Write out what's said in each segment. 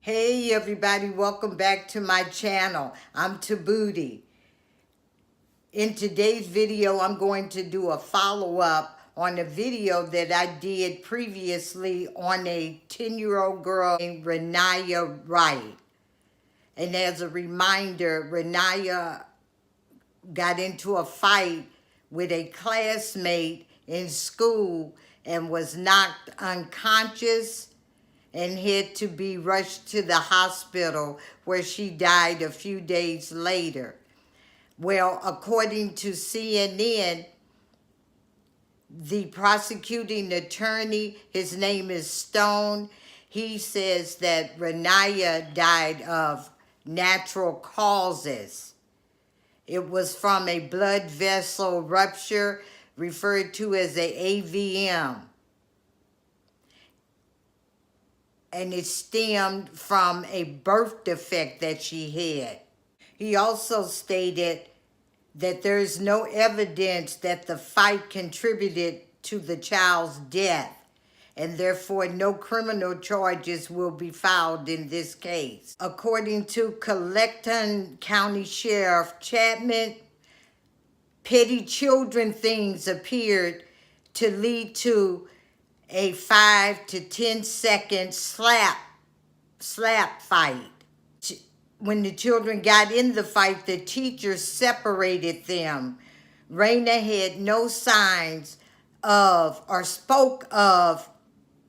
Hey everybody, welcome back to my channel. I'm Tabuti. In today's video, I'm going to do a follow-up on a video that I did previously on a 10-year-old girl named Raniya Wright. And as a reminder, Raniya got into a fight with a classmate in school and was knocked unconscious and had to be rushed to the hospital where she died a few days later. Well, according to CNN, the prosecuting attorney, his name is Stone, he says that Raniya died of natural causes. It was from a blood vessel rupture referred to as a AVM. And it stemmed from a birth defect that she had. He also stated that there is no evidence that the fight contributed to the child's death, and therefore no criminal charges will be filed in this case. According to Colleton County Sheriff Chapman, petty children things appeared to lead to a 5 to 10 second slap fight. When the children got in the fight, the teacher separated them. Raina had no signs of or spoke of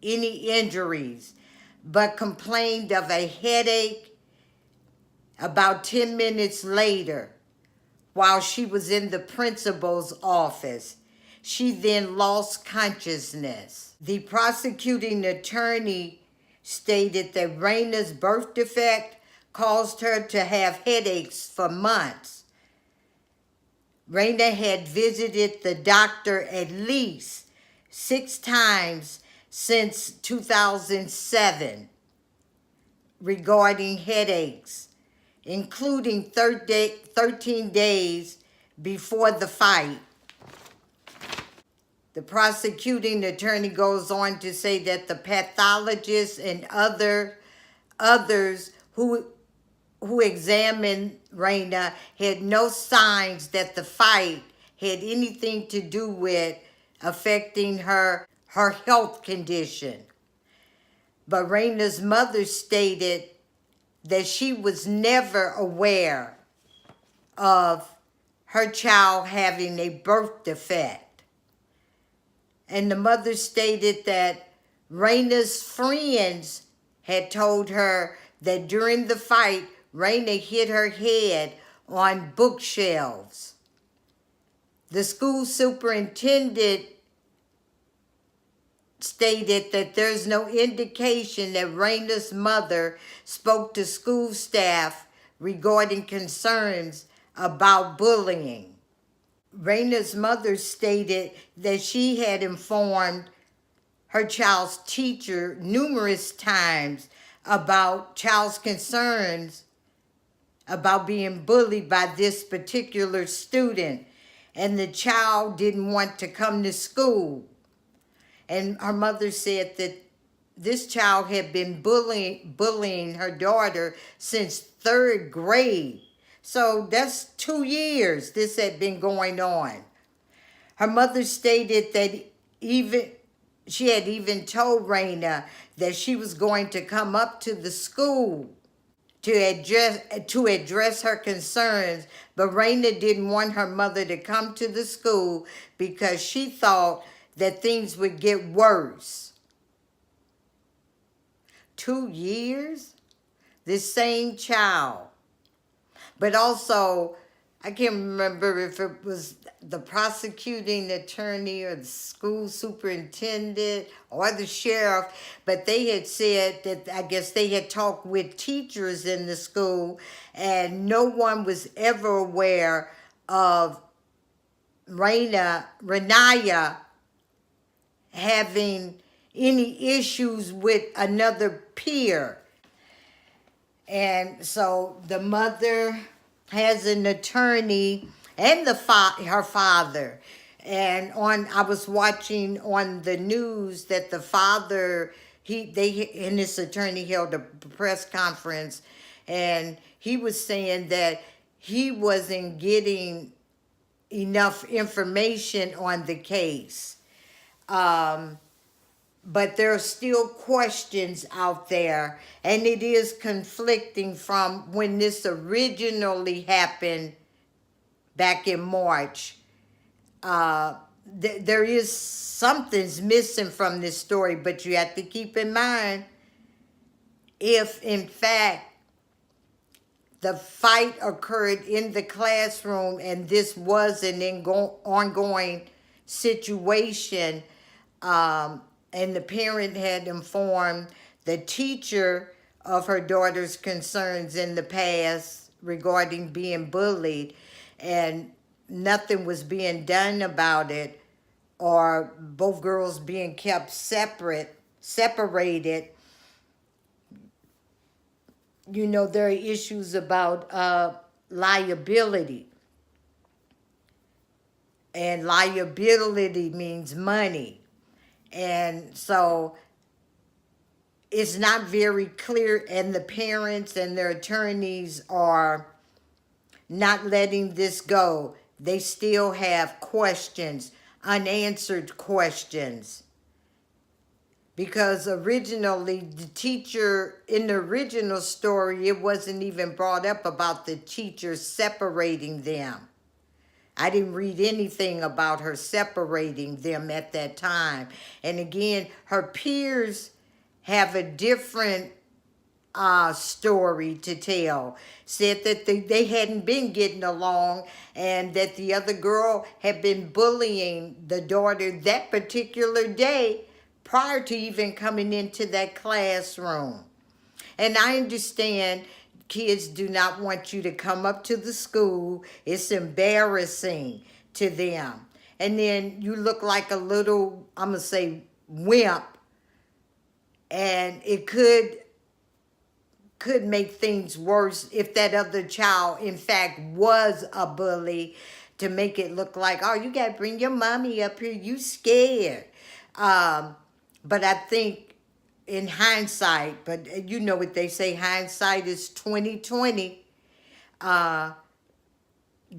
any injuries, but complained of a headache about 10 minutes later while she was in the principal's office. She then lost consciousness. The prosecuting attorney stated that Raina's birth defect caused her to have headaches for months. Raina had visited the doctor at least 6 times since 2007 regarding headaches, including 13 days before the fight. The prosecuting attorney goes on to say that the pathologist and others who examined Raina had no signs that the fight had anything to do with affecting her health condition. But Raina's mother stated that she was never aware of her child having a birth defect. And the mother stated that Raina's friends had told her that during the fight, Raina hit her head on bookshelves. The school superintendent stated that there's no indication that Raina's mother spoke to school staff regarding concerns about bullying. Raina's mother stated that she had informed her child's teacher numerous times about child's concerns about being bullied by this particular student, and the child didn't want to come to school. And her mother said that this child had been bullying her daughter since 3rd grade. So that's 2 years this had been going on. Her mother stated that she had even told Raina that she was going to come up to the school to address her concerns, but Raina didn't want her mother to come to the school because she thought that things would get worse. 2 years? This same child. But also, I can't remember if it was the prosecuting attorney or the school superintendent or the sheriff, but they had said that I guess they had talked with teachers in the school and no one was ever aware of Raniya having any issues with another peer. And so the mother has an attorney and her father. And I was watching on the news that the father They and his attorney held a press conference, and he was saying that he wasn't getting enough information on the case. But there are still questions out there, and it is conflicting from when this originally happened back in March. There is something's missing from this story, but you have to keep in mind, if in fact the fight occurred in the classroom and this was an ongoing situation, and the parent had informed the teacher of her daughter's concerns in the past regarding being bullied, and nothing was being done about it, or both girls being kept separated. You know, there are issues about liability. And liability means money. And so it's not very clear, and the parents and their attorneys are not letting this go. They still have questions, unanswered questions. Because originally, the teacher, in the original story, it wasn't even brought up about the teacher separating them. I didn't read anything about her separating them at that time. And again, her peers have a different story to tell. Said that they hadn't been getting along, and that the other girl had been bullying the daughter that particular day prior to even coming into that classroom. And I understand kids do not want you to come up to the school. It's embarrassing to them. And then you look like a little, I'm going to say, wimp. And it could make things worse if that other child, in fact, was a bully, to make it look like, oh, you got to bring your mommy up here. You scared. But I think in hindsight, but you know what they say, hindsight is 20/20. The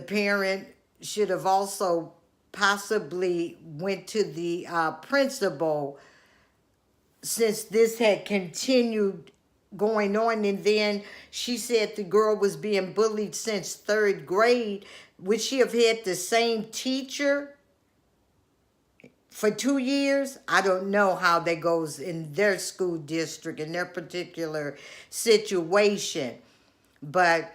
parent should have also possibly went to the principal, since this had continued going on. And then she said the girl was being bullied since 3rd grade. Would she have had the same teacher for 2 years? I don't know how that goes in their school district, in their particular situation. But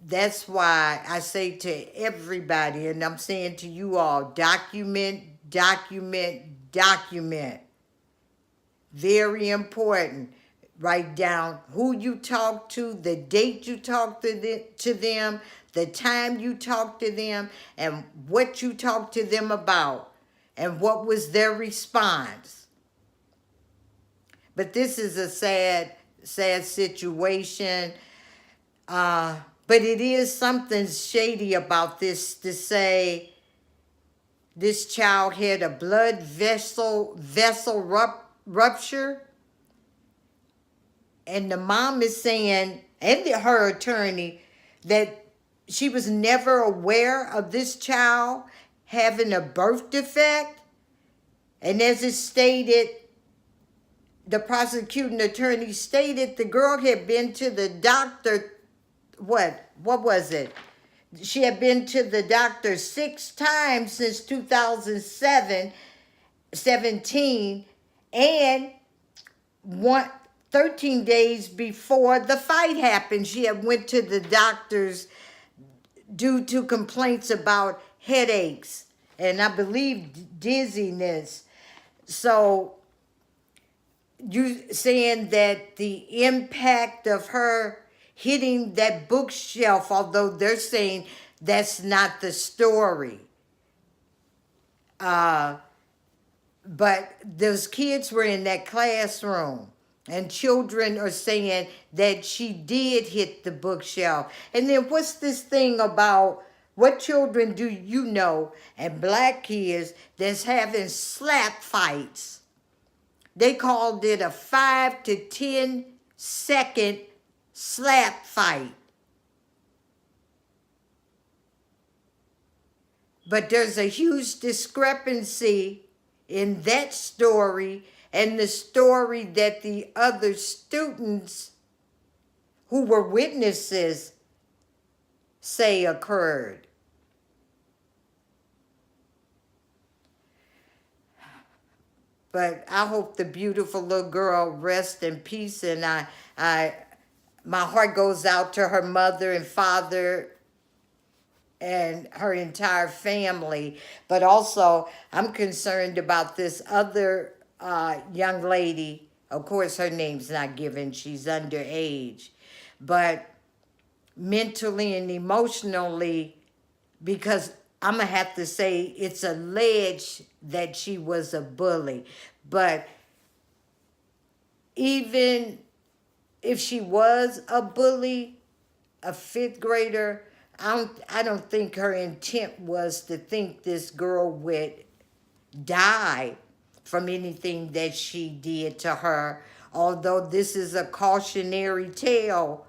that's why I say to everybody, and I'm saying to you all, document, document, document. Very important. Write down who you talked to, the date you talked to them, the time you talked to them, and what you talked to them about, and what was their response. But this is a sad, sad situation. But it is something shady about this, to say this child had a blood vessel rupture. And the mom is saying, and her attorney, that she was never aware of this child having a birth defect. And as it stated, the prosecuting attorney stated the girl had been to the doctor, what was it? She had been to the doctor 6 times since 2017, and 13 days before the fight happened, she had went to the doctors due to complaints about headaches and I believe dizziness. So you saying that the impact of her hitting that bookshelf, although they're saying that's not the story. But those kids were in that classroom, and children are saying that she did hit the bookshelf. And then what's this thing about, what children do you know, and black kids that's having slap fights? They called it a 5 to 10 second slap fight. But there's a huge discrepancy in that story and the story that the other students who were witnesses say occurred. But I hope the beautiful little girl rests in peace, and my heart goes out to her mother and father and her entire family. But also, I'm concerned about this other young lady. Of course, her name's not given. She's underage. But mentally and emotionally, because I'm going to have to say it's alleged that she was a bully. But even if she was a bully, a fifth grader, I don't think her intent was to think this girl would die from anything that she did to her. Although this is a cautionary tale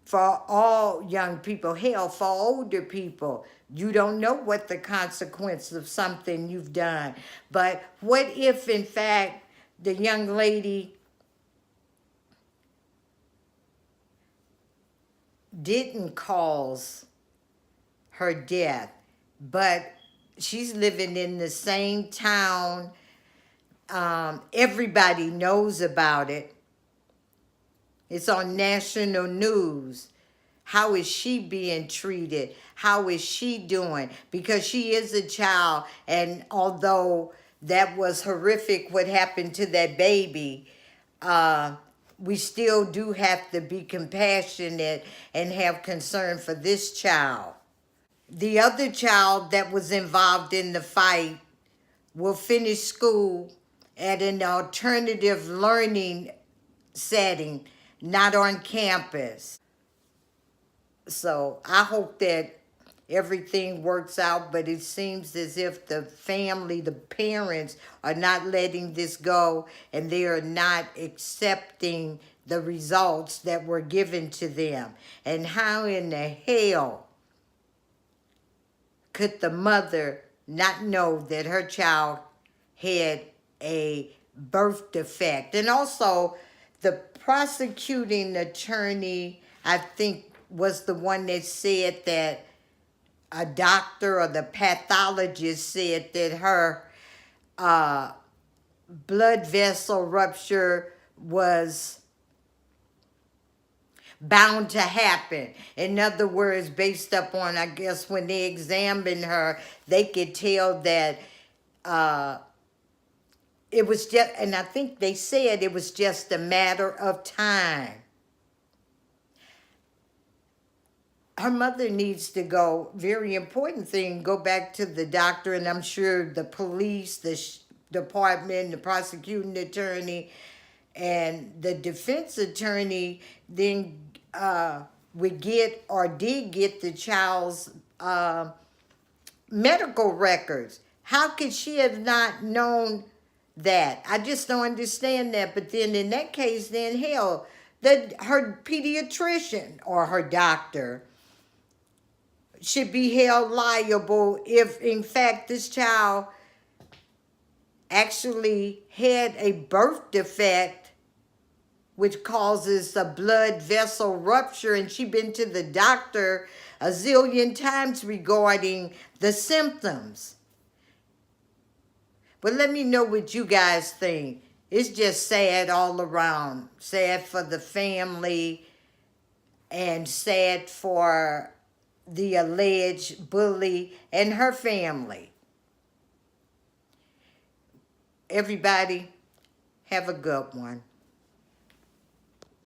for all young people, hell, for older people. You don't know what the consequence of something you've done. But what if, in fact, the young lady didn't cause her death, but she's living in the same town. Everybody knows about it. It's on national news. How is she being treated? How is she doing? Because she is a child, and although that was horrific what happened to that baby, we still do have to be compassionate and have concern for this child. The other child that was involved in the fight will finish school at an alternative learning setting, not on campus. So I hope that everything works out, but it seems as if the family, the parents, are not letting this go, and they are not accepting the results that were given to them. And how in the hell could the mother not know that her child had a birth defect? And also, the prosecuting attorney, I think, was the one that said that a doctor or the pathologist said that her blood vessel rupture was bound to happen. In other words, based upon, I guess, when they examined her, they could tell that it was just, and I think they said it was just a matter of time. Her mother needs to go, very important thing, go back to the doctor, and I'm sure the police, the department, the prosecuting attorney, and the defense attorney then would get or did get the child's medical records. How could she have not known that? I just don't understand that. But then in that case, then hell, her pediatrician or her doctor should be held liable if, in fact, this child actually had a birth defect which causes a blood vessel rupture, and she's been to the doctor a zillion times regarding the symptoms. But let me know what you guys think. It's just sad all around. Sad for the family and sad for the alleged bully and her family. Everybody, have a good one.